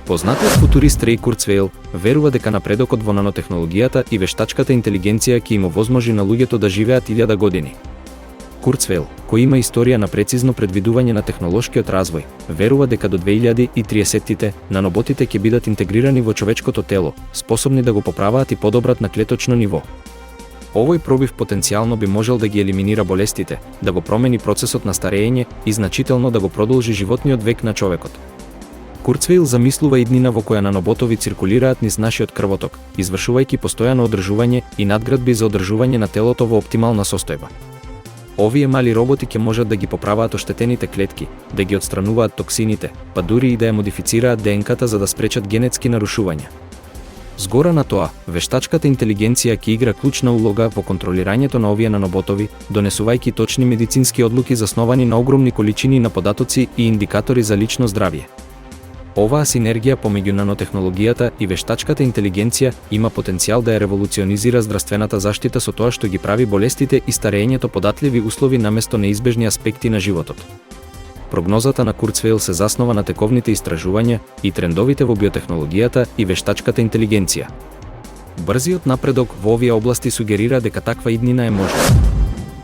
Познатиот футурист Рей Курцвейл верува дека напредокот во нанотехнологијата и вештачката интелигенција ќе им овозможи на луѓето да живеат 1000 години. Курцвейл, кој има историја на прецизно предвидување на технолошкиот развој, верува дека до 2030-тите наноботите ќе бидат интегрирани во човечкото тело, способни да го поправаат и подобрат на клеточно ниво. Овој пробив потенцијално би можел да ги елиминира болестите, да го промени процесот на старење и значително да го продолжи животниот век на човекот. Курцвейл замислува иднина во која наноботови циркулираат низ нашиот крвоток, извршувајќи постојано одржување и надградби за одржување на телото во оптимална состојба. Овие мали роботи ќе можат да ги поправаат оштетените клетки, да ги отстрануваат токсините, па дури и да ја модифицираат ДНК-та за да спречат генетски нарушувања. Згора на тоа, вештачката интелигенција ќе игра клучна улога во контролирањето на овие наноботови, донесувајќи точни медицински одлуки засновани на огромни количини на податоци и индикатори за лично здравје. Оваа синергија помеѓу нанотехнологијата и вештачката интелигенција има потенцијал да ја револуционизира здравствената заштита со тоа што ги прави болестите и старењето податливи услови наместо неизбежни аспекти на животот. Прогнозата на Курцвейл се заснова на тековните истражувања и трендовите во биотехнологијата и вештачката интелигенција. Брзиот напредок во овие области сугерира дека таква иднина е можна.